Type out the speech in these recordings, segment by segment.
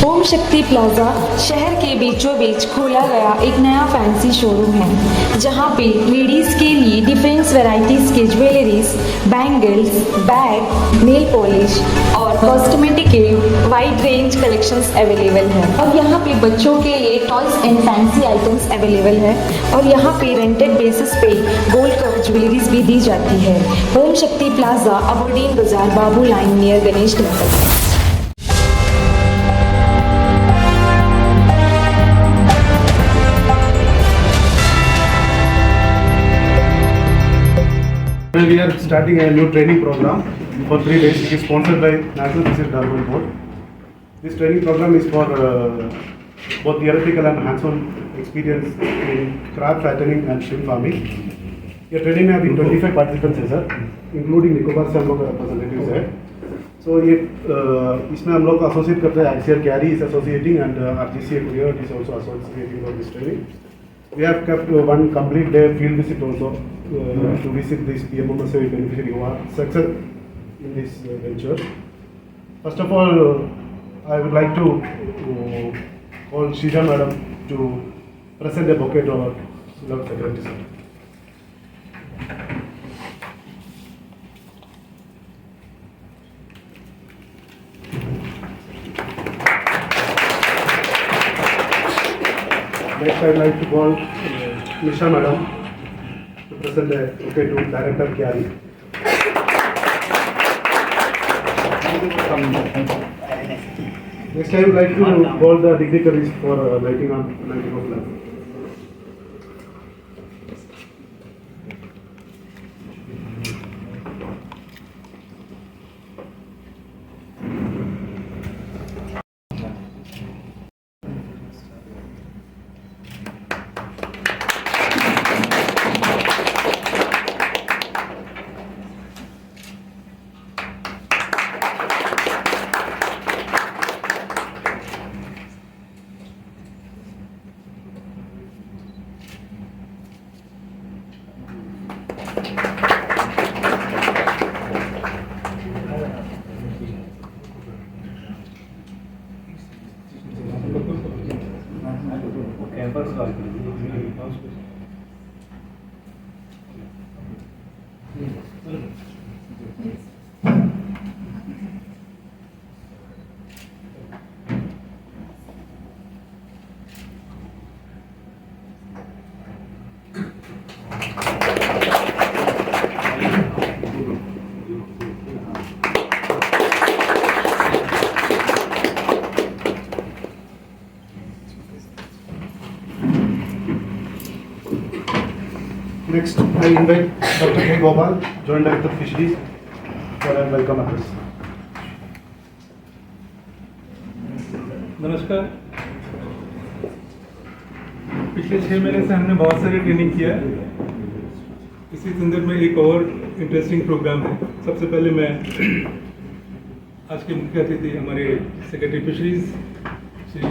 ओम Shakti plaza शहर के बीचों बीच खोला गया एक नया फैंसी शोरूम है जहां पे लेडीज के लिए डिफरेंट वैरायटीज के jewelleries, bangles, bag, nail polish और कॉस्मेटिक के वाइड रेंज कलेक्शंस अवेलेबल है। और यहां पे बच्चों के लिए toys and fancy items available है और यहां पे रेंटेड बेसिस पे गोल्ड कवर ज्वेलरीज भी दी जाती है। Om Shakti Plaza, Aberdeen Bazaar, Babu Lane near Ganesh temple. We are starting a new training program for 3 days. It is sponsored by National Fisheries Development Board. This training program is for both theoretical and hands-on experience in crab fattening and shrimp farming. ये training में अभी 25 participants हैं sir, including Nicobar से हम लोग representatives हैं। सो ये इसमें हम लोग एसोसिएट करते हैं, ICR carry is associating and RGCA Courier is also associating for this training. We have kept one complete day field visit also to visit this PMMSA beneficiary who are success in this venture. First of all, I would like to call Shija Madam to present a bouquet to our beloved secretary sir. Next, I'd like to call Nisha Madam to present a bouquet to Director Kyari. Next, I would like to call the dignitaries for lighting of flag. Next, I invite Dr. K. Gopal, Joint Director Fisheries, for a welcome address. नमस्कार। पिछले 6 महीने से हमने बहुत सारी training किया है। इसी संदर्भ में एक और इंटरेस्टिंग प्रोग्राम है। सबसे पहले मैं आज के मुख्य अतिथि हमारे secretary fisheries Shri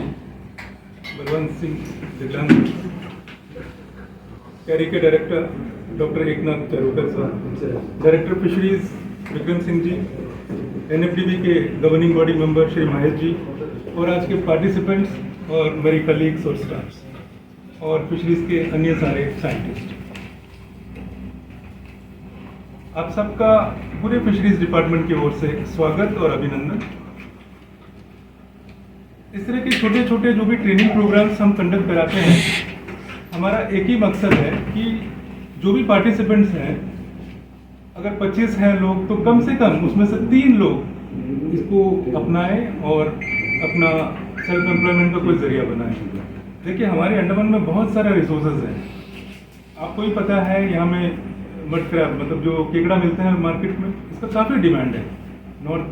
Balwant Singh Jaglan, CARI के director doctor Eknath Charokar sahab, director fisheries Vikram Singh ji, NFDB के governing body member Shri Mahesh ji, और आज के पार्टिसिपेंट्स और मेरी कलीग्स और स्टाफ्स और फिशरीज के अन्य सारे साइंटिस्ट, आप सबका पूरे फिशरीज डिपार्टमेंट की ओर से स्वागत और अभिनंदन। इस तरह के छोटे छोटे जो भी ट्रेनिंग प्रोग्राम्स हम कंडक्ट कराते हैं, हमारा एक ही मकसद है कि जो भी पार्टिसिपेंट्स हैं, अगर 25 हैं लोग तो कम से कम उसमें से 3 लोग इसको अपनाएं और अपना सेल्फ एम्प्लॉयमेंट का कोई जरिया बनाएं। देखिए, हमारे अंडमान में बहुत सारे रिसोर्सेज हैं। आपको भी पता है, यहाँ में मड क्रैब मतलब जो केकड़ा मिलते हैं मार्केट में, इसका काफ़ी डिमांड है नॉर्थ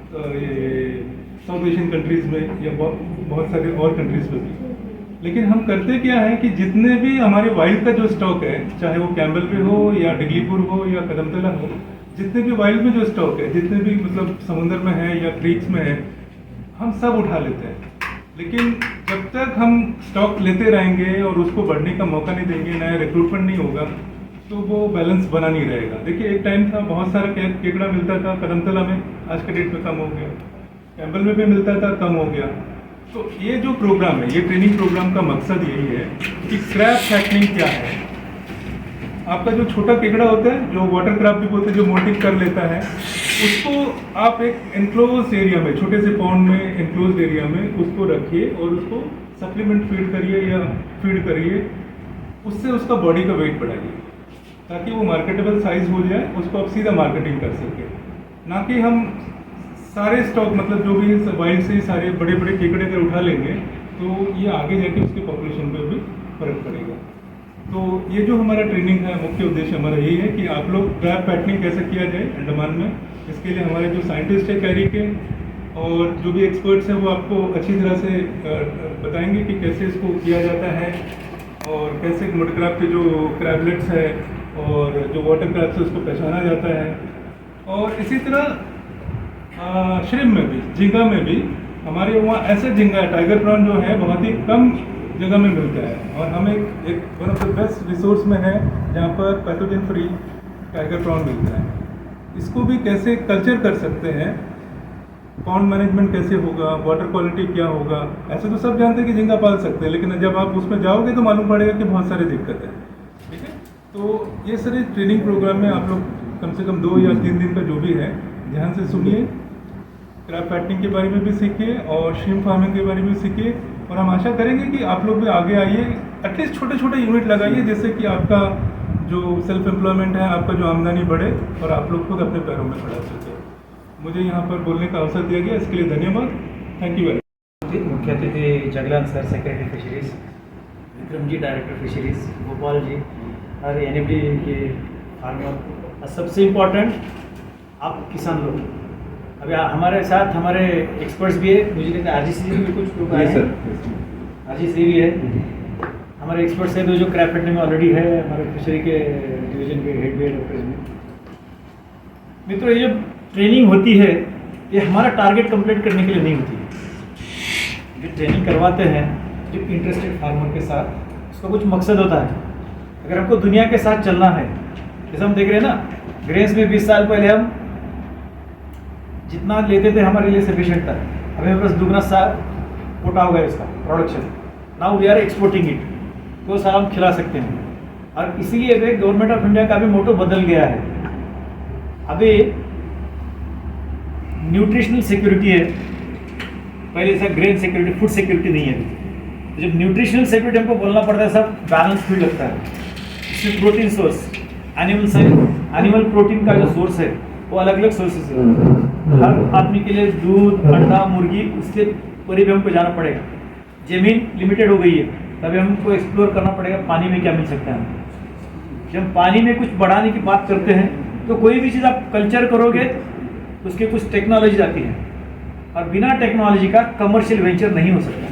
साउथ एशियन कंट्रीज़ में या बहुत सारे और कंट्रीज़ में भी। लेकिन हम करते क्या है कि जितने भी हमारे वाइल्ड का जो स्टॉक है, चाहे वो कैम्बल पे हो या डिगलीपुर हो या कदमतला हो, जितने भी वाइल्ड में जो स्टॉक है, जितने भी मतलब समुद्र में है या क्रीक्स में है, हम सब उठा लेते हैं। लेकिन जब तक हम स्टॉक लेते रहेंगे और उसको बढ़ने का मौका नहीं देंगे, नया रिक्रूटमेंट नहीं होगा, तो वो बैलेंस बना नहीं रहेगा। देखिए, एक टाइम था बहुत सारा केकड़ा मिलता था कदमतला में, आज के डेट में कम हो गया। कैम्बल में भी मिलता था, कम हो गया। तो ये जो प्रोग्राम है, ये ट्रेनिंग प्रोग्राम का मकसद यही है कि क्रैब फैटनिंग क्या है। आपका जो छोटा केकड़ा होता है, जो वाटर क्रैब भी बोलते हैं, जो मोल्टिंग कर लेता है, उसको आप एक एनक्लोज एरिया में, छोटे से पॉन्ड में, एनक्लोज एरिया में उसको रखिए और उसको सप्लीमेंट फीड करिए या फीड करिए, उससे उसका बॉडी का वेट बढ़ाइए ताकि वो मार्केटेबल साइज हो जाए, उसको आप सीधा मार्केटिंग कर सके। ना कि हम सारे स्टॉक, मतलब जो भी वाइल्ड से सारे बड़े बड़े केकड़े अगर उठा लेंगे तो ये आगे जाके उसके पॉपुलेशन पर भी फर्क पड़ेगा। तो ये जो हमारा ट्रेनिंग है, मुख्य उद्देश्य हमारा यही है कि आप लोग क्रैब फैटनिंग कैसे किया जाए अंडमान में। इसके लिए हमारे जो साइंटिस्ट है कैरी के और जो भी एक्सपर्ट्स हैं वो आपको अच्छी तरह से बताएंगे कि कैसे इसको किया जाता है और कैसे मड क्रैब के जो क्रैबलेट्स है और जो वाटर क्रैब से उसको पहचाना जाता है। और इसी तरह श्रिम्प में भी, झींगा में भी हमारे वहाँ ऐसा झींगा है, टाइगर प्रॉन जो है बहुत ही कम जगह में मिलता है और हम एक one of the best resource में है जहाँ पर पैथोजन फ्री टाइगर प्रॉन मिलता है। इसको भी कैसे कल्चर कर सकते हैं, पॉन्ड मैनेजमेंट कैसे होगा, वाटर क्वालिटी क्या होगा, ऐसे तो सब जानते हैं कि झींगा पाल सकते हैं, लेकिन जब आप उसमें जाओगे तो मालूम पड़ेगा कि बहुत सारी दिक्कत है। ठीक है, तो ये सारे ट्रेनिंग प्रोग्राम में आप लोग कम से कम 2 या 3 दिन का जो भी है ध्यान से सुनिए, क्रैब फैटनिंग के बारे में भी सीखिए और श्रिम्प फार्मिंग के बारे में सीखिए। और हम आशा करेंगे कि आप लोग भी आगे आइए, एटलीस्ट छोटे छोटे यूनिट लगाइए जिससे कि आपका जो सेल्फ एम्प्लॉयमेंट है, आपका जो आमदनी बढ़े और आप लोग खुद अपने पैरों में खड़ा सके। मुझे यहाँ पर बोलने का अवसर दिया गया, इसके लिए धन्यवाद। Thank you very much. मुख्य अतिथि Jaglal sir, secretary fisheries, Vikram ji director fisheries, Gopal ji और एनएफडी के फार्मर, सबसे इम्पोर्टेंट आप किसान लोग। अभी हमारे साथ हमारे एक्सपर्ट्स भी है, मुझे लगता है आरजीसी में भी कुछ लोग आए हैं, आरजीसी भी है, हमारे एक्सपर्ट्स हैं जो क्रैब फैटनिंग में ऑलरेडी है, हमारे फिशरी के डिवीजन के हेड भी है। मित्रों, ये जो ट्रेनिंग होती है ये हमारा टारगेट कंप्लीट करने के लिए नहीं होती है। जो ट्रेनिंग करवाते हैं जो इंटरेस्टेड फार्मर के साथ, उसका कुछ मकसद होता है। अगर हमको दुनिया के साथ चलना है, जैसे हम देख रहे हैं ना, ग्रेन्स में 20 साल पहले हम जितना लेते थे हमारे लिए सफिशिएंट था, अभी हमारे पास दुगना कोटा हो गया इसका production. Now we are exporting it, तो साल हम खिला सकते हैं। और इसीलिए गवर्नमेंट ऑफ इंडिया का भी मोटो बदल गया है। अभी न्यूट्रिशनल सिक्योरिटी है, पहले ऐसा ग्रेन सिक्योरिटी, फूड सिक्योरिटी नहीं है। तो जब न्यूट्रिशनल सिक्योरिटी हमको बोलना पड़ता है, सब बैलेंस फीड लगता है। इसमें प्रोटीन सोर्स, एनिमल प्रोटीन का जो सोर्स है वो अलग अलग सोर्सेज है। हर आदमी के लिए दूध, अंडा, मुर्गी, उसके करीब हमको जाना पड़ेगा। जमीन लिमिटेड हो गई है, तभी हमको एक्सप्लोर करना पड़ेगा पानी में क्या मिल सकता है। जब पानी में कुछ बढ़ाने की बात करते हैं तो कोई भी चीज़ आप कल्चर करोगे तो उसके कुछ टेक्नोलॉजी आती है, और बिना टेक्नोलॉजी का कमर्शियल वेंचर नहीं हो सकता।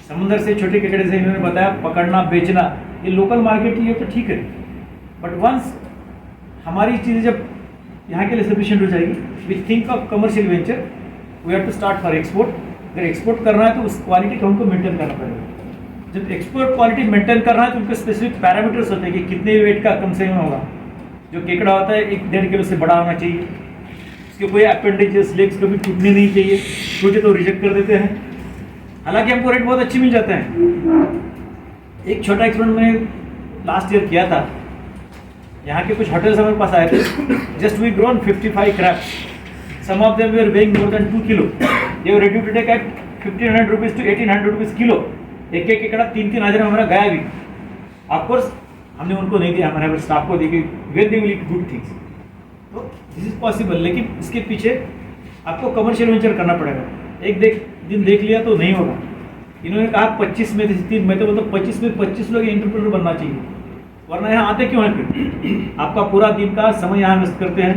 समुद्र से छोटे केकड़े से इन्होंने बताया पकड़ना, बेचना, ये लोकल मार्केट ही है तो ठीक है, बट वंस हमारी चीज़ें जब यहाँ के लिए सफिशिएंट हो जाएगी, we think of commercial venture, we have to start for export. अगर एक्सपोर्ट करना है तो उस क्वालिटी को हमको मेंटेन करना पड़ेगा। जब एक्सपोर्ट क्वालिटी मेंटेन करना है तो उनके स्पेसिफिक पैरामीटर्स होते हैं कि कितने वेट का कम से कम होगा। जो केकड़ा होता है 1-1.5 किलो से बड़ा होना चाहिए, उसके कोई अपेंडिजेस, लेग्स कभी टूटने नहीं चाहिए, टूटे तो रिजेक्ट कर देते हैं। हालांकि हमको रेट बहुत अच्छी मिल जाते हैं। एक छोटा एक्सपेरिमेंट मैंने लास्ट ईयर किया था, यहाँ के कुछ होटल्स हमारे पास आए थे, just we grown 55 crabs, some of them were weighing more than 2 kilo, they were ready to take at 1500 rupees to 1800 rupees kilo. एक एक केकड़ा 3-3 हज़ार में हमारा गया भी। ऑफकोर्स हमने उनको नहीं दिया, हमारे स्टाफ को दी, when they will eat good things. तो दिस इज पॉसिबल, लेकिन इसके पीछे आपको कमर्शियल वेंचर करना पड़ेगा। एक दिन देख लिया तो नहीं होगा। इन्होंने कहा 25 में 3, मैं तो मतलब 25 में 25 लोग एंटरप्रेन्योर बनना चाहिए, वरना यहाँ आते क्यों हैं फिर? आपका पूरा दिन का समय यहाँ इन्वेस्ट करते हैं,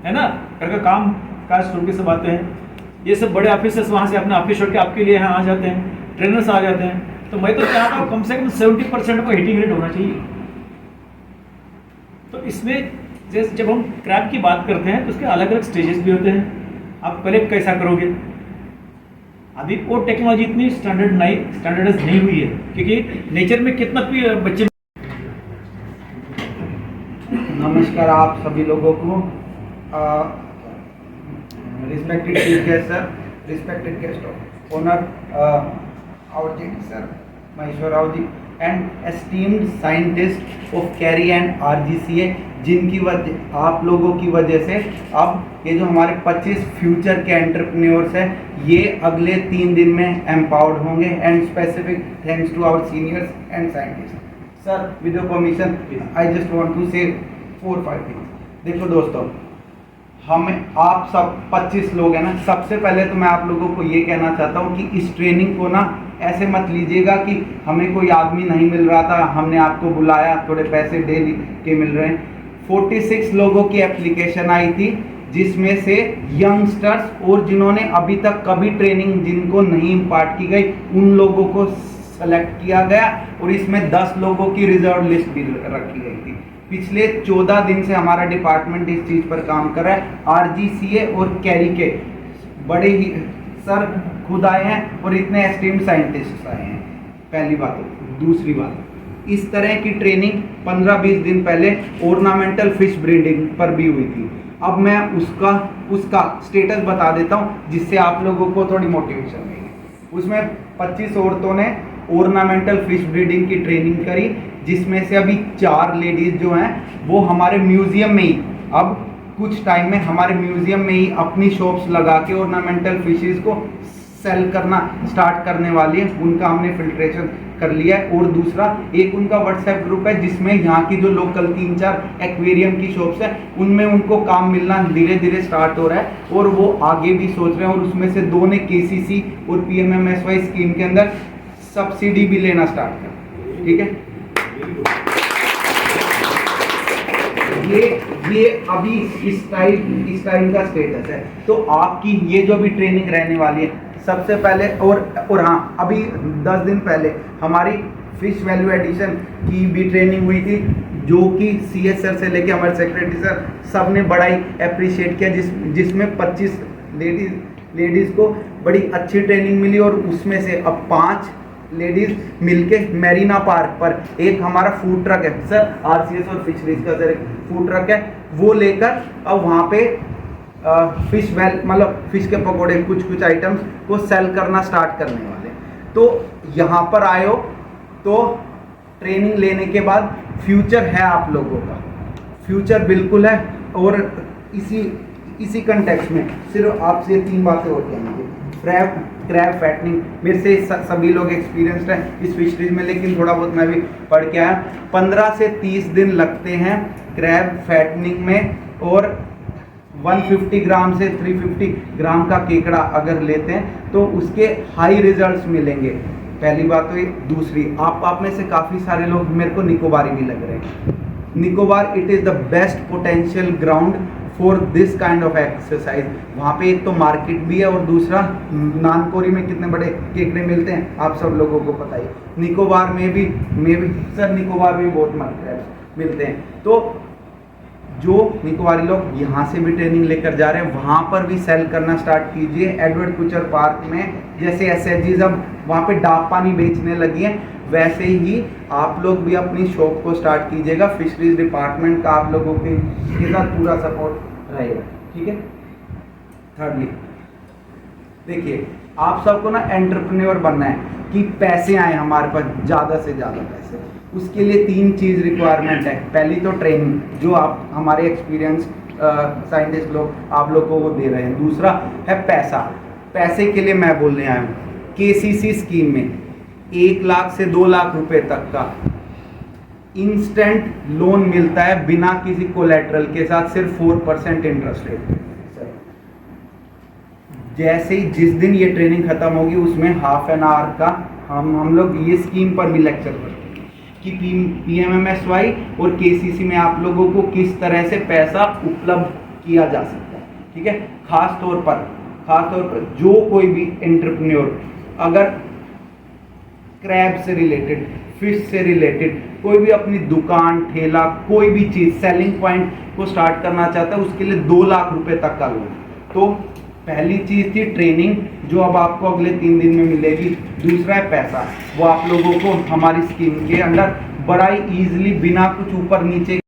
है ना, घर का काम काज छोड़ के सब आते हैं। ये सब बड़े ऑफिसर्स वहाँ से अपने ऑफिस छोड़ के आपके लिए यहाँ आ जाते हैं, ट्रेनर्स आ जाते हैं। तो मैं तो चाहता हूँ कम से कम 70% को हिटिंग रेट होना चाहिए। तो इसमें जैसे जब हम क्रैब की बात करते हैं तो उसके अलग अलग स्टेजेस भी होते हैं। आप कलेक्ट कैसा करोगे, अभी वो टेक्नोलॉजी इतनी स्टैंडर्डाइज नहीं हुई है, क्योंकि नेचर में कितना भी बच्चे। नमस्कार आप सभी लोगों को, respected chief guest sir, respected guest of honor our JD sir, Maheshwar Rao ji, and esteemed scientist of CARI and RGCA, जिनकी वजह आप लोगों की वजह से अब ये जो हमारे 25 फ्यूचर के एंटरप्रेन्योर्स हैं ये अगले 3 दिन में एम्पावर्ड होंगे। And specific thanks to our seniors and scientist. Sir with your permission I just want to say 4-5 things. देखो दोस्तों, हमें आप सब 25 लोग हैं ना, सबसे पहले तो मैं आप लोगों को ये कहना चाहता हूँ कि इस ट्रेनिंग को ना ऐसे मत लीजिएगा कि हमें कोई आदमी नहीं मिल रहा था, हमने आपको बुलाया, थोड़े पैसे डेली के मिल रहे हैं। 46 लोगों की एप्लीकेशन आई थी, जिसमें से यंगस्टर्स और जिन्होंने अभी तक कभी ट्रेनिंग जिनको नहीं इम्पार्ट की गई उन लोगों को सेलेक्ट किया गया, और इसमें 10 लोगों की रिजर्व लिस्ट भी रखी गई थी। पिछले 14 दिन से हमारा डिपार्टमेंट इस चीज़ पर काम कर रहा है। RGCA और कैरी के बड़े ही सर खुद आए हैं और इतने एस्टीम्ड साइंटिस्ट आए हैं, पहली बात। दूसरी बात, इस तरह की ट्रेनिंग 15-20 दिन पहले ऑर्नामेंटल फिश ब्रीडिंग पर भी हुई थी। अब मैं उसका स्टेटस बता देता हूँ जिससे आप लोगों को थोड़ी मोटिवेशन मिलेगी। उसमें 25 औरतों ने ऑर्नामेंटल फिश ब्रीडिंग की ट्रेनिंग करी, जिसमें से अभी 4 लेडीज जो हैं वो हमारे म्यूजियम में ही अब कुछ टाइम में हमारे म्यूजियम में ही अपनी शॉप्स लगा के ऑर्नामेंटल फिशेस को सेल करना स्टार्ट करने वाली है। उनका हमने फिल्ट्रेशन कर लिया है। और दूसरा, एक उनका व्हाट्सएप ग्रुप है जिसमें यहाँ की जो लोकल 3-4 एक्वेरियम की शॉप्स हैं उनमें उनको काम मिलना धीरे धीरे स्टार्ट हो रहा है, और वो आगे भी सोच रहे हैं। और उसमें से 2 ने KCC और PMMSY स्कीम के अंदर सब्सिडी भी लेना स्टार्ट कर। ठीक है, ये अभी इस टाइम का स्टेटस है। तो आपकी ये जो भी ट्रेनिंग रहने वाली है, सबसे पहले और हाँ, अभी 10 दिन पहले हमारी फिश वैल्यू एडिशन की भी ट्रेनिंग हुई थी, जो कि CS सर से लेके हमारे सेक्रेटरी सर सब ने बड़ा ही अप्रिशिएट किया, जिसमें 25 लेडीज़ को बड़ी अच्छी ट्रेनिंग मिली। और उसमें से अब 5 लेडीज मिलके मेरीना पार्क पर एक हमारा फूड ट्रक है सर, RCS और फिशरीज का सर एक फूड ट्रक है, वो लेकर अब वहाँ पे फिश मतलब फिश के पकोड़े कुछ आइटम्स को सेल करना स्टार्ट करने वाले। तो यहाँ पर आए हो तो ट्रेनिंग लेने के बाद फ्यूचर है आप लोगों का, फ्यूचर बिल्कुल है। और इसी कंटेक्स्ट में सिर्फ आपसे 3 बातें और कहनी है। क्रैब फैटनिंग, मेरे से सभी लोग एक्सपीरियंस्ड हैं इस फिशरीज में, लेकिन थोड़ा बहुत मैं भी पढ़ के आया। 15 से 30 दिन लगते हैं क्रैब फैटनिंग में, और 150 ग्राम से 350 ग्राम का केकड़ा अगर लेते हैं तो उसके हाई रिजल्ट्स मिलेंगे। पहली बात तो ये। दूसरी, आप में से काफ़ी सारे लोग मेरे को निकोबारी भी लग रहे हैं। Nicobar it is the best potential ground for this kind of exercise. वहाँ पे एक तो मार्केट भी है, और दूसरा नानकोरी में कितने बड़े केकड़े मिलते हैं आप सब लोगों को पता ही। निकोबार में भी सर निकोबार में भी बहुत क्रैब्स मिलते हैं। तो जो निकोबारी लोग यहाँ से भी ट्रेनिंग लेकर जा रहे हैं, वहाँ पर भी सेल करना स्टार्ट कीजिए। एडवर्ड कुचर पार्क में जैसे SHGs अब वहाँ पे डाब पानी बेचने लगी हैं, वैसे ही आप लोग भी अपनी शॉप को स्टार्ट कीजिएगा। फिशरीज डिपार्टमेंट का आप लोगों के साथ पूरा सपोर्ट रहेगा। ठीक है। थर्डली, देखिए आप सबको ना एंटरप्रेन्योर बनना है कि पैसे आए हमारे पास, ज़्यादा से ज़्यादा पैसे। उसके लिए 3 चीज़ रिक्वायरमेंट है। पहली तो ट्रेनिंग, जो आप हमारे एक्सपीरियंस साइंटिस्ट लोग आप लोग को वो दे रहे हैं। दूसरा है पैसा। पैसे के लिए मैं बोलने आया हूँ, KCC स्कीम में 1 लाख से 2 लाख रुपए तक का इंस्टेंट लोन मिलता है बिना किसी कोलेटरल के साथ, सिर्फ 4% इंटरेस्ट रेट। जैसे ही जिस दिन ये ट्रेनिंग खत्म होगी उसमें हाफ एन आवर का हम लोग ये स्कीम पर भी लेक्चर करते हैं कि PMMSY और KCC में आप लोगों को किस तरह से पैसा उपलब्ध किया जा सकता है। ठीक है। खास तौर पर जो कोई भी एंटरप्रेन्योर अगर क्रैब से रिलेटेड, फिश से रिलेटेड कोई भी अपनी दुकान, ठेला, कोई भी चीज़ सेलिंग पॉइंट को स्टार्ट करना चाहता है, उसके लिए 2 लाख रुपए तक का लोन। तो पहली चीज़ थी ट्रेनिंग, जो अब आपको अगले 3 दिन में मिलेगी। दूसरा है पैसा, वो आप लोगों को हमारी स्कीम के अंदर बड़ा ही ईजिली बिना कुछ ऊपर नीचे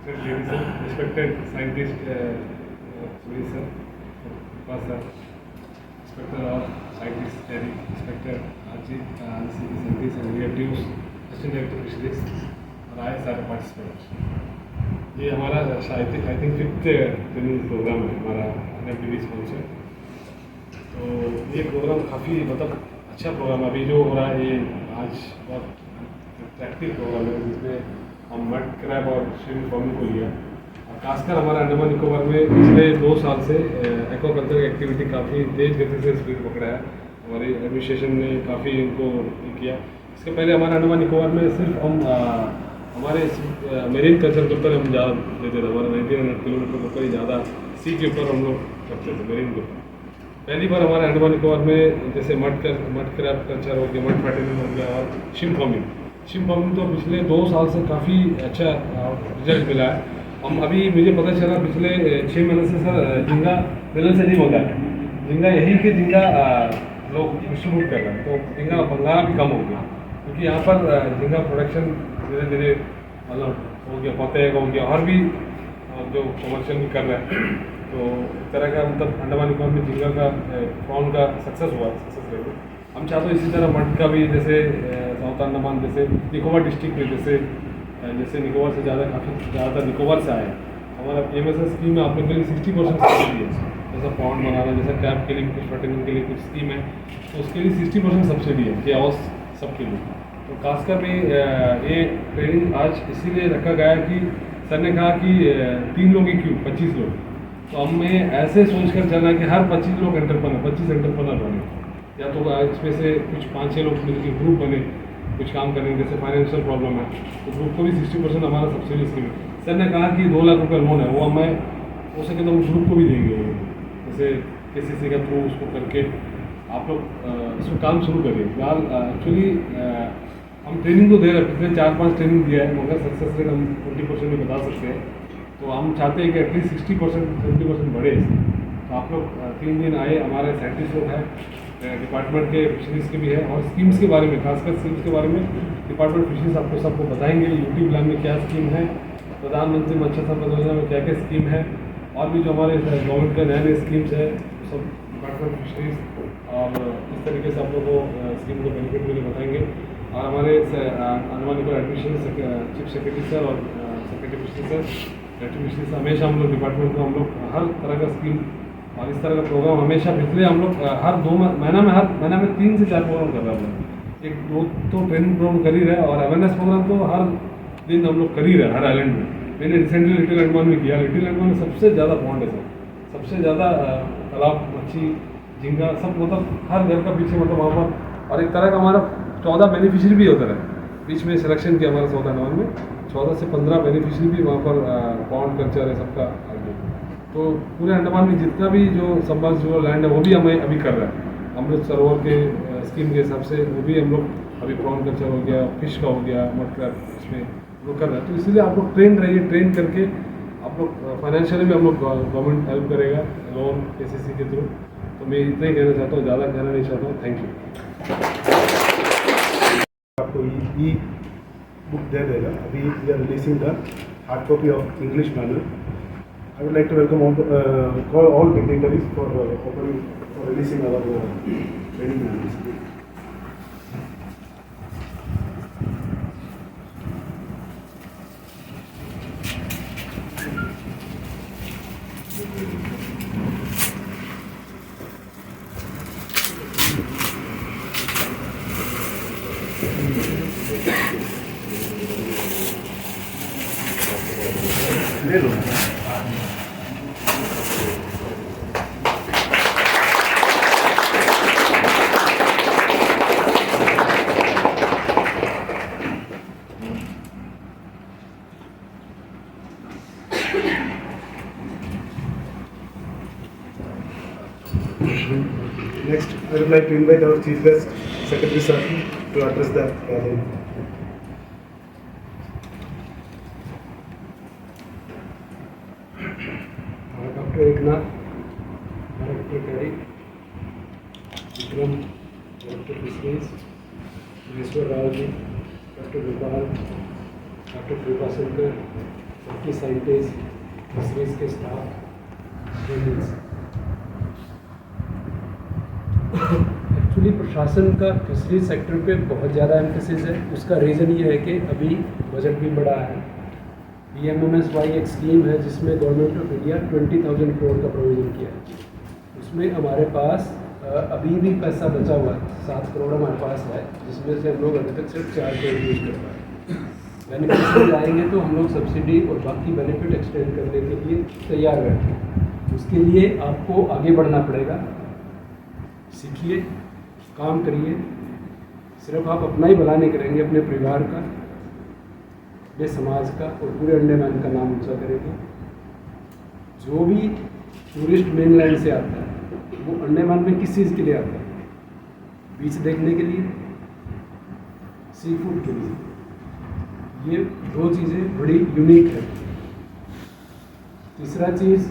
respected scientist Suri sir, Kripa sir, Inspector of Scientists, Terry, Inspector Ajit, scientists and relatives, Assistant Director Fisheries, और आए सारे पार्टिसिपेंट्स। ये हमारा I think 5th training programme है हमारा NFDB स्पॉन्सर। तो ये प्रोग्राम काफ़ी मतलब अच्छा प्रोग्राम अभी जो हो रहा है, ये आज बहुत अट्रैक्टिव प्रोग्राम है जिसमें हम मड क्रैब और श्रिम्प फार्मिंग को लिया। और खासकर हमारा अंडमान निकोबार में पिछले 2 साल से एक्वाकल्चर एक्टिविटी काफ़ी तेज़ गति से स्पीड पकड़ा है। हमारी एडमिनिस्ट्रेशन ने काफ़ी इनको किया। इसके पहले हमारे अंडमान निकोबार में सिर्फ हम हमारे मेरीन कल्चर के ऊपर हम ज़्यादा देते थे। हमारे 1900 किलोमीटर के ऊपर ही ज़्यादा सी के ऊपर हम लोग करते थे, मेरीन के ऊपर। पहली बार हमारे अंडमान निकोबार में जैसे मड क्रैब कल्चर हो गया, मड पैटर्निंग हो गया और श्रिम्प फार्मिंग तो पिछले 2 साल से काफ़ी अच्छा रिजल्ट मिला है। हम अभी मुझे पता चला पिछले 6 महीने से सर झींगा मिलने से नहीं होता है। झींगा यहीं के झींगा लोग डिस्ट्रीब्यूट कर रहे हैं, तो झींगा भंगारा भी कम हो गया क्योंकि यहाँ पर झींगा प्रोडक्शन धीरे धीरे मतलब हो गया, फतेह हो गया और भी जो कमर्शियल भी कर रहे हैं। तो इस तरह का मतलब अंडमान निकोबार में झींगा का प्रॉन का सक्सेस रेट। हम चाहते हैं इसी तरह मड का भी, जैसे साउथ अंडमान जैसे निकोबार डिस्ट्रिक्ट में जैसे निकोबार से काफ़ी ज़्यादातर निकोबार से आए हैं। हमारा PMSS स्कीम में आप लोग के लिए 60% सब्सिडी है। जैसा पॉन्ड बनाना, जैसा कैप के लिए कुछ पैटर्निंग के लिए कुछ स्कीम है, तो उसके लिए 60% सब्सिडी है कि आवास सबके लिए। तो खासकर में ये ट्रेनिंग आज इसीलिए रखा गया कि सर ने कहा कि 3 लोग ही क्यों 25 लोग। तो हमें ऐसे सोच कर चलना कि हर 25 लोग एंटरप्रेन्योर 25 एंटरप्रेन्योर बने, या तो इसमें से कुछ 5-6 लोग मिलकर ग्रुप बने कुछ काम करने। जैसे फाइनेंशियल प्रॉब्लम है तो ग्रुप को भी 60% हमारा सब्सिडी स्कीम है। सर ने कहा कि 2 लाख रुपये लोन है, वो हमें हो सके तो हम ग्रुप को भी देंगे, जैसे KCC के थ्रू उसको करके आप लोग इसमें काम शुरू करिए। फिलहाल एक्चुअली हम ट्रेनिंग तो दे रहे हैं, पिछले 4-5 ट्रेनिंग दिया है, मगर सक्सेस रेट हम 20% में बता सकते हैं। तो हम चाहते हैं कि एटलीस्ट 60% 70% बढ़े। तो आप लोग 3 दिन आए, हमारे साइंटिस्ट लोग हैं डिपार्टमेंट के, फिशरीज़ के भी है, और स्कीम्स के बारे में, खासकर स्कीम्स के बारे में डिपार्टमेंट फिशरीज आपको सबको बताएंगे। यूट्यूब लैब में क्या स्कीम है, प्रधानमंत्री मत्स्य संपदा योजना में क्या क्या स्कीम है, और भी जो हमारे गवर्नमेंट के नए स्कीम्स है सब डिपार्टमेंट फिशरीज और इस तरीके से आप लोग को स्कीम को बेनिफिट के लिए बताएंगे। और हमारे Andaman Nicobar administration chief secretary sir और secretary fisheries sir, director fisheries हमेशा हम लोग डिपार्टमेंट को हम लोग हर तरह का स्कीम और इस तरह का प्रोग्राम हमेशा पिछले हम लोग हर 2 महीना में 3 से 4 प्रोग्राम कर रहे हैं। एक 2 तो ट्रेनिंग प्रोग्राम कर ही रहे और अवेयरनेस प्रोग्राम तो हर दिन हम लोग कर ही रहे हर आइलैंड में। मैंने रिसेंटली लिटिल अंडमान में किया। लिटिल अंडमान में सबसे ज़्यादा पॉन्ड है सर, सबसे ज़्यादा तालाब, मच्छी, झींगा सब, मतलब हर घर का पीछे मतलब वहाँ पर। और एक तरह का हमारा 14 बेनिफिशरी भी होता है। बीच में सिलेक्शन किया हमारा साउथ अंडमान में 14 से 15 बेनिफिशरी भी वहाँ पर पॉन्ड कल्चर है सबका आगे। तो पूरे अंडमान में जितना भी जो सबमर्सिबल लैंड है वो भी हमें अभी कर रहा है। अमृत सरोवर के स्कीम के हिसाब से वो भी हम लोग अभी प्रॉन कल्चर हो गया, फिश का हो गया, मड क्रैब, इसमें लोग कर रहे हैं। तो इसीलिए आप लोग ट्रेन रहिए, ट्रेन करके आप लोग फाइनेंशियली भी हम लोग गवर्नमेंट हेल्प करेगा लोन KCC के थ्रू। तो मैं इतना ही कहना चाहता हूँ, ज़्यादा कहना नहीं चाहता हूँ। Thank you. आपको ई बुक दे देगा। अभी we are releasing the hard copy of English manual. I would like to welcome all dignitaries for releasing our training manuals. ले लो। Next, I would like to invite our Chief Guest, Secretary Sir, to address the gathering. Dr. Eknath, Director Terry, Vikram, Director Fisheries, Mr. Raoji, Dr. Gopal, Dr. Kripa Shankar, Safety Scientists, Fisheries के staff, trainings. Actually प्रशासन का fishery sector पे बहुत ज़्यादा emphasis है। उसका reason ये है कि अभी बजट भी बढ़ा है। PMMSY एक स्कीम है जिसमें गवर्नमेंट ऑफ इंडिया 20,000 करोड़ का प्रोविज़न किया है। उसमें हमारे पास अभी भी पैसा बचा हुआ है, 7 करोड़ हमारे पास है, जिसमें से हम लोग अभी तक सिर्फ 4 करोड़ यूज़ कर पाए। बेनिफिट आएंगे तो हम लोग सब्सिडी और बाकी बेनिफिट एक्सटेंड करने के लिए तैयार बैठे हैं। उसके लिए आपको आगे बढ़ना पड़ेगा। सीखिए, काम करिए। सिर्फ आप अपना ही भला नहीं करेंगे, अपने परिवार का, अपने समाज का और पूरे अंडमान का नाम ऊंचा करेंगे। जो भी टूरिस्ट मेनलैंड से आता है वो अंडमान में किस चीज़ के लिए आता है? बीच देखने के लिए, सी फूड के लिए। ये 2 चीज़ें बड़ी यूनिक है। तीसरा चीज़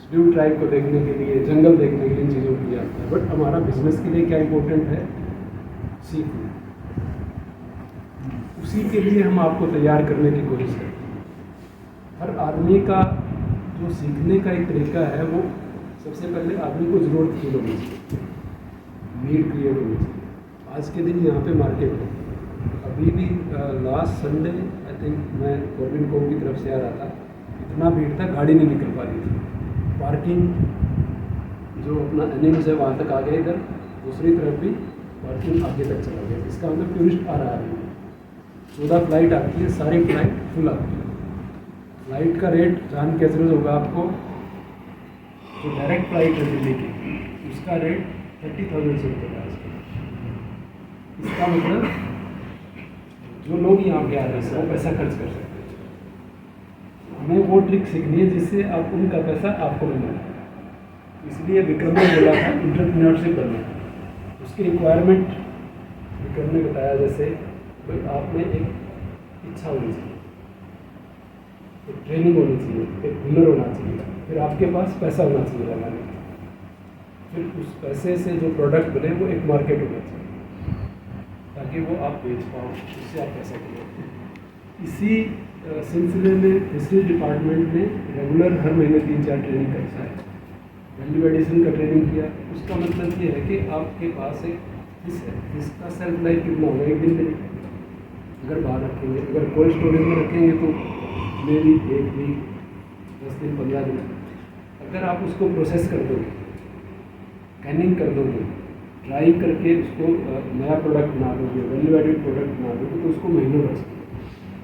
शेड्यूल ट्राइब को देखने के लिए, जंगल देखने के लिए इन चीज़ों के लिए आता है। बट हमारा बिजनेस के लिए क्या इम्पोर्टेंट है? Sea food. उसी के लिए हम आपको तैयार करने की कोशिश करते हैं। हर आदमी का जो सीखने का एक तरीका है वो सबसे पहले आदमी को ज़रूरत फील होनी चाहिए, नीड क्रिएट होनी चाहिए। आज के दिन यहाँ पे मार्केट है। अभी भी लास्ट संडे आई थिंक मैं गोविंद कोम की तरफ से आ रहा था, इतना भीड़ था, गाड़ी नहीं निकल पा रही थी। पार्किंग जो अपना एनिम्स है वहाँ तक आ गया, इधर दूसरी तरफ भी पार्किंग आगे तक चला गया। इसका मतलब टूरिस्ट आ रहा है। 14 फ्लाइट आती है, सारी फ्लाइट फुल आती है। फ्लाइट का रेट जान के जरूरत होगा आपको। जो डायरेक्ट फ्लाइट है दिल्ली की, उसका रेट 30,000 से ऊपर है। इसका मतलब जो लोग यहाँ पे आ रहे हैं वो पैसा खर्च कर सकते हैं। हमें वो ट्रिक सीखनी है जिससे आप उनका पैसा आपको मिले। इसलिए विक्रम ने बोला था एंटरप्रेन्योरशिप करना। उसकी रिक्वायरमेंट विक्रम ने बताया, जैसे भाई आप में एक इच्छा होनी चाहिए, एक ट्रेनिंग होनी चाहिए, एक हुनर होना चाहिए, फिर आपके पास पैसा होना चाहिए लगाने का, फिर उस पैसे से जो प्रोडक्ट बने वो एक मार्केट होना चाहिए ताकि वो आप बेच पाओ, उससे आप पैसा कमाओ। इसी सिलसिले में फिशरी डिपार्टमेंट ने रेगुलर हर महीने 3-4 ट्रेनिंग करता है। वैल्यू एडिशन का ट्रेनिंग किया। उसका मतलब ये है कि आपके पास एक फिश है, इसका सेल्फ लाइफ कितना होगा? 1 दिन में अगर बाहर रखेंगे, अगर कोल्ड स्टोरेज में रखेंगे तो मे भी 1 वीक, 10 दिन, 15 दिन। अगर आप उसको प्रोसेस कर दोगे, कैनिंग कर दोगे, ड्राई करके उसको नया प्रोडक्ट बना दोगे, वैल्यू एडेड प्रोडक्ट बना दोगे, तो उसको महीनों बच सकते।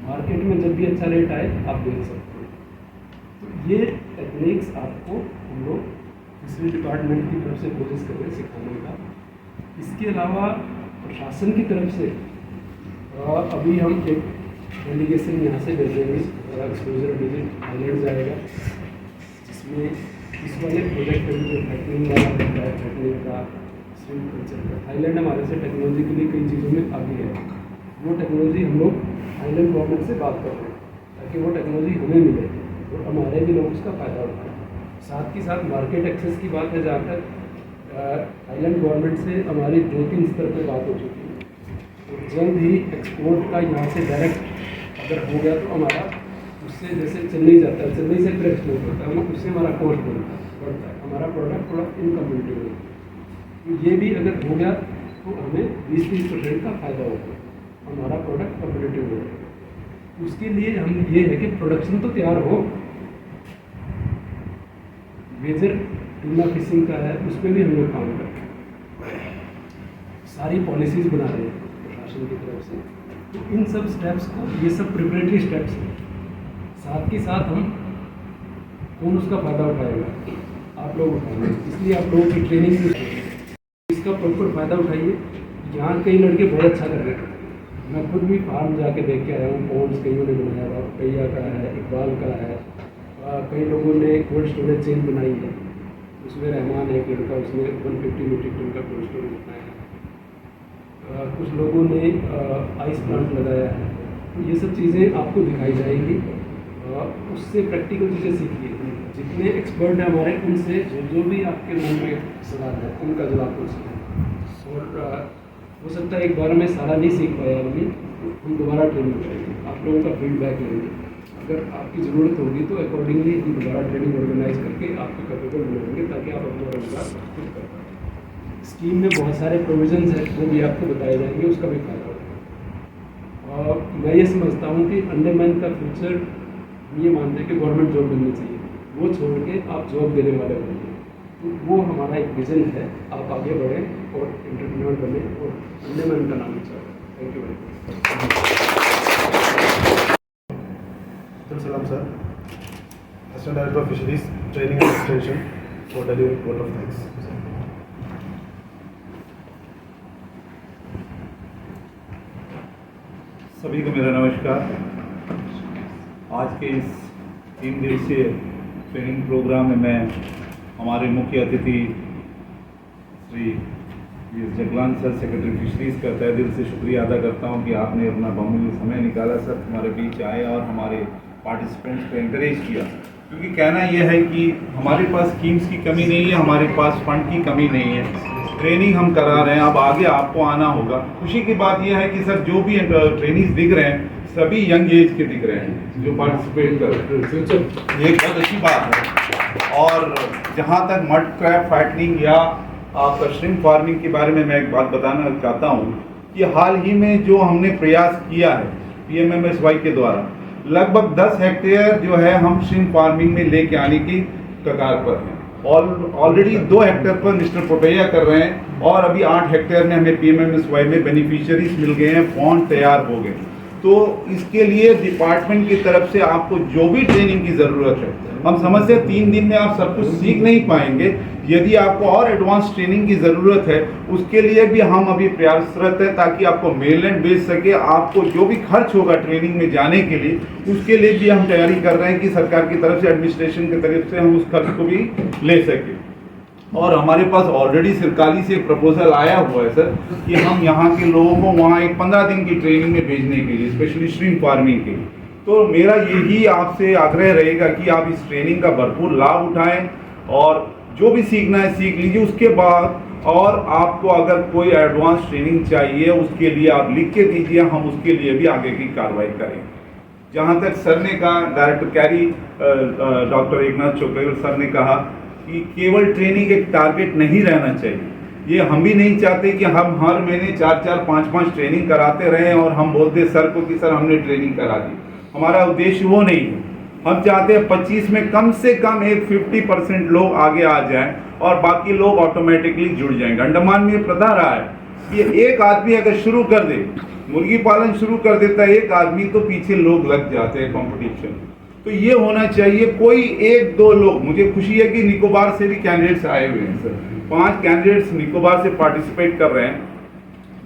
मार्केट में जब भी अच्छा रेट आए आप बेच सकते हो। तो ये टेक्निक्स आपको हम लोग फिशरी डिपार्टमेंट की तरफ से कोशिश कर रहे हैं सिखाने का। इसके अलावा प्रशासन की तरफ से अभी हम एक डेलीगेशन यहाँ से भेजेंगे, एक्सपोजर विजिट थाईलैंड जाएगा, जिसमें इस वाले प्रोजेक्ट में जो टेक्निक वाला होता है, टेक्निक का, स्विम कल्चर का, थाईलैंड हमारे से टेक्नोलॉजी के लिए कई चीज़ों में आगे है। वो टेक्नोलॉजी हम लोग थाईलैंड गवर्नमेंट से बात कर रहे हैं ताकि वो टेक्नोलॉजी हमें मिले और हमारे भी लोग उसका फ़ायदा उठाएं। साथ ही साथ मार्केट एक्सेस की बात है, जहाँ तक थाईलैंड गवर्नमेंट से हमारी 2-3 स्तर पर बात हो चुकी है। तो जल्द ही एक्सपोर्ट का यहाँ से डायरेक्ट अगर हो गया तो हमारा उससे जैसे चेन्नई जाता है, चेन्नई से फिर एक्सपोर्ट होता है, उससे हमारा कॉस्ट बढ़ता है, हमारा प्रोडक्ट थोड़ा इनकम्पिटिबल होता है। तो ये भी अगर हो गया तो हमें 20-30% का फ़ायदा होगा, हमारा प्रोडक्ट कम्पिटिटिव होगा। उसके लिए हम ये है कि प्रोडक्शन तो तैयार हो। मेजर टूना फिशिंग का है, उस पर भी हम लोग काम करते हैं, सारी पॉलिसीज़ बना रहे हैं प्रशासन की तरफ से। तो इन सब स्टेप्स को, ये सब प्रिपरेटरी स्टेप्स हैं। साथ ही साथ हम कौन उसका फ़ायदा उठाएगा? आप लोग उठाएंगे, इसलिए आप लोगों की ट्रेनिंग भी इसका प्रॉपर फ़ायदा उठाइए। यहाँ कई लड़के बहुत अच्छा कर रहे हैं, मैं खुद भी फार्म जाके देख के आया हूँ। पॉन्ड्स कईयों ने बनाया हुआ, कैया का है, इकबाल का है, कई लोगों ने कोल्ड स्टोरेज चेन बनाई है, उसमें रहमान है एक लड़का, उसने 150 मीट्रिक टन का कोल्ड स्टोरेज बनाया है। कुछ लोगों ने आइस प्लांट लगाया है। तो ये सब चीज़ें आपको दिखाई जाएंगी, उससे प्रैक्टिकल चीज़ें सीखिए। जितने एक्सपर्ट हैं हमारे, उनसे जो भी आपके मन में सवाल है उनका जवाब पूछ सकते। और हो सकता है एक बार में सारा नहीं सीख पाया आदमी, हम दोबारा ट्रेनिंग करेंगे, आप लोगों का फीडबैक लेंगे। अगर आपकी ज़रूरत होगी तो अकॉर्डिंगली हम दोबारा ट्रेनिंग ऑर्गेनाइज करके आपको कैपेबल बनाएंगे ताकि आप अपना रोजगार खुद कर पाएँ। स्कीम में बहुत सारे प्रोविजंस हैं, वो भी आपको बताए जाएंगे, उसका भी फायदा होगा। और मैं ये समझता हूँ कि अंडरमैन का फ्यूचर ये मानते हैं कि गवर्नमेंट जॉब मिलनी चाहिए, वो छोड़ के आप जॉब देने वाले बनिए। तो वो हमारा एक विज़न है, आप आगे बढ़ें और एंटरप्रेन्योर बने और अंडरमैन का नाम अच्छा है। Thank you very Abdul Salam sir, Assistant Director of Fisheries Training and Extension for delivering vote of thanks. सभी को मेरा नमस्कार। आज के इस 3 दिवसीय ट्रेनिंग प्रोग्राम में मैं हमारे मुख्य अतिथि Shri Jaglan sir, secretary fisheries का तहे दिल से शुक्रिया अदा करता हूं कि आपने अपना बहुमूल्य समय निकाला सर, हमारे बीच आए और हमारे पार्टिसिपेंट्स को एंकरेज किया। क्योंकि कहना यह है कि हमारे पास स्कीम्स की कमी नहीं है, हमारे पास फंड की कमी नहीं है, ट्रेनिंग हम करा रहे हैं, अब आगे आपको आना होगा। खुशी की बात यह है कि सर जो भी ट्रेनिंग्स दिख रहे हैं सभी यंग एज के दिख रहे हैं जो पार्टिसिपेट कर रहे हैं, ये एक बहुत अच्छी बात है। और जहाँ तक मड क्रैब फाइटनिंग या आपका श्रिम्प फार्मिंग के बारे में मैं एक बात बताना चाहता हूँ कि हाल ही में जो हमने प्रयास किया है PMMSY के द्वारा, लगभग 10 हेक्टेयर जो है हम श्रिम्प फार्मिंग में लेके आने की कगार पर हैं। ऑलरेडी 2 हेक्टेयर पर मिस्टर पोटैया कर रहे हैं और अभी 8 हेक्टेयर में हमें PMMSY में बेनिफिशियरीज मिल गए हैं, फॉन्ड तैयार हो गए। तो इसके लिए डिपार्टमेंट की तरफ से आपको जो भी ट्रेनिंग की ज़रूरत है, हम समझते हैं 3 दिन में आप सब कुछ सीख नहीं पाएंगे। यदि आपको और एडवांस ट्रेनिंग की ज़रूरत है उसके लिए भी हम अभी प्रयासरत हैं ताकि आपको मेनलैंड भेज सके। आपको जो भी खर्च होगा ट्रेनिंग में जाने के लिए उसके लिए भी हम तैयारी कर रहे हैं कि सरकार की तरफ से, एडमिनिस्ट्रेशन की तरफ से हम उस खर्च को भी ले सकें। और हमारे पास ऑलरेडी सरकारी से एक प्रपोजल आया हुआ है सर कि हम यहाँ के लोगों को वहाँ एक 15 दिन की ट्रेनिंग में भेजने के लिए, स्पेशली श्रिम्प फार्मिंग के लिए। तो मेरा यही आपसे आग्रह रहेगा कि आप इस ट्रेनिंग का भरपूर लाभ उठाएं और जो भी सीखना है सीख लीजिए। उसके बाद और आपको अगर कोई एडवांस ट्रेनिंग चाहिए उसके लिए आप लिख के दीजिए, हम उसके लिए भी आगे की कार्रवाई करें। जहाँ तक सर ने कहा, director carry doctor Eknath Chopde sir ने कहा कि केवल ट्रेनिंग एक टारगेट नहीं रहना चाहिए। ये हम भी नहीं चाहते कि हम हर महीने 4-4, 5-5 ट्रेनिंग कराते रहें और हम बोलते सर को कि सर हमने ट्रेनिंग करा दी। हमारा उद्देश्य वो नहीं है। हम चाहते हैं 25 में कम से कम एक 50% लोग आगे आ जाएं और बाकी लोग ऑटोमेटिकली जुड़ जाएंगे। अंडमान में प्रथा रहा है कि एक आदमी अगर शुरू कर दे, मुर्गी पालन शुरू कर देता है एक आदमी, तो पीछे लोग लग जाते हैं कंपटीशन। तो ये होना चाहिए, कोई 1-2 लोग। मुझे खुशी है कि निकोबार से भी कैंडिडेट्स आए हुए हैं सर, 5 कैंडिडेट्स निकोबार से पार्टिसिपेट कर रहे हैं।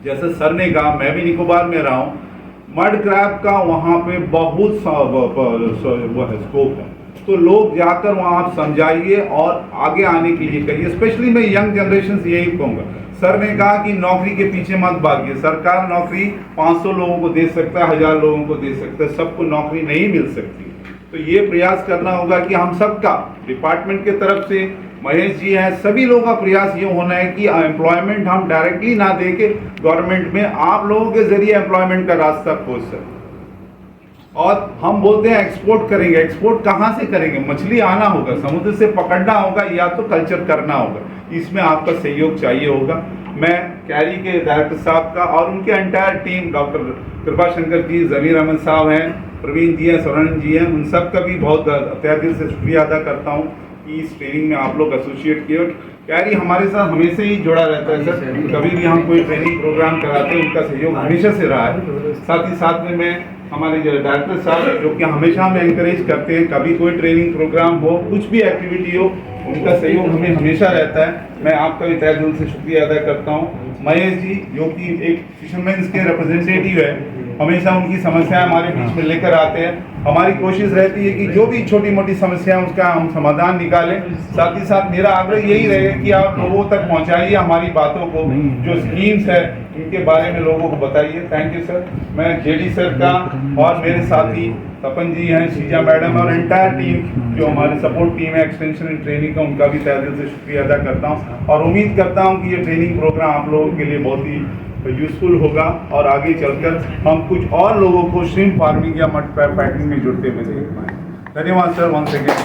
जैसे सर ने कहा, मैं भी निकोबार में रहा हूँ, मड क्रैब का वहाँ पे बहुत वो है स्कोप है। तो लोग जाकर वहाँ आप समझाइए और आगे आने के लिए कहिए। स्पेशली मैं यंग जनरेशन से यही कहूँगा, सर ने कहा कि नौकरी के पीछे मत भागिए। सरकार नौकरी 500 लोगों को दे सकता है, 1000 लोगों को दे सकता है, सबको नौकरी नहीं मिल सकती। तो ये प्रयास करना होगा कि हम सबका, डिपार्टमेंट के तरफ से महेश जी हैं, सभी लोगों का प्रयास ये होना है कि एम्प्लॉयमेंट हम डायरेक्टली ना दे के गवर्नमेंट में आप लोगों के जरिए एम्प्लॉयमेंट का रास्ता खोज सकें। और हम बोलते हैं एक्सपोर्ट करेंगे, एक्सपोर्ट कहाँ से करेंगे? मछली आना होगा, समुद्र से पकड़ना होगा या तो कल्चर करना होगा, इसमें आपका सहयोग चाहिए होगा। मैं कैरी के डायरेक्टर साहब का और उनके एंटायर टीम, डॉक्टर कृपा शंकर जी, जमीर अहमद साहब हैं, प्रवीण जी हैं, स्वर्ण जी हैं, उन सब का भी बहुत तहे दिल से शुक्रिया अदा करता हूँ कि इस ट्रेनिंग में आप लोग एसोसिएट किए। कैरी हमारे साथ हमेशा ही जुड़ा रहता है सर, कभी भी हम कोई ट्रेनिंग प्रोग्राम कराते हैं उनका सहयोग हमेशा से रहा है। साथ ही साथ में मैं हमारे जो डायरेक्टर साहब जो कि हमेशा हमें इंकरेज करते हैं, कभी कोई ट्रेनिंग प्रोग्राम हो, कुछ भी एक्टिविटी हो, उनका सहयोग हमें हमेशा रहता है। मैं आपका भी तहे दिल से शुक्रिया अदा करता हूँ। महेश जी जो कि एक फिशरमैन्स के रिप्रेजेंटेटिव है, हमेशा उनकी समस्याएं हमारे बीच में लेकर आते हैं। हमारी कोशिश रहती है कि जो भी छोटी मोटी समस्या है उसका हम समाधान निकालें। साथ ही साथ मेरा आग्रह यही रहेगा कि आप लोगों तक पहुंचाइए हमारी बातों को, जो स्कीम्स है उनके बारे में लोगों को बताइए। Thank you sir. मैं जेडी सर का और मेरे साथी तपन जी हैं, शीजा मैडम और एंटायर टीम जो हमारे सपोर्ट टीम है एक्सटेंशन एंड ट्रेनिंग का, उनका भी तहे दिल से शुक्रिया अदा करता हूँ और उम्मीद करता हूँ कि ये ट्रेनिंग प्रोग्राम आप लोगों के लिए बहुत ही यूजफुल होगा और आगे चलकर हम कुछ और लोगों को श्रिम्प फार्मिंग या मड पैकिंग में जुड़ते हुए देख पाएँ। धन्यवाद सर, once again.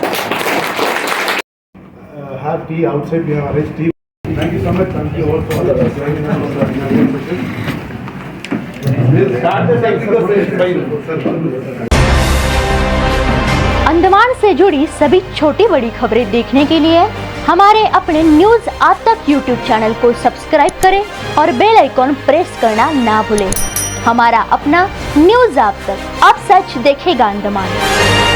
Have tea outside, we have arranged tea. Thank you so much. Thank you all for joining us on the inaugural session. We'll start the session. Andaman से जुड़ी सभी छोटी बड़ी खबरें देखने के लिए हमारे अपने न्यूज आज तक यूट्यूब चैनल को सब्सक्राइब करें और बेल आइकॉन प्रेस करना ना भूलें। हमारा अपना न्यूज आज तक, अब सच देखेगा अंडमान।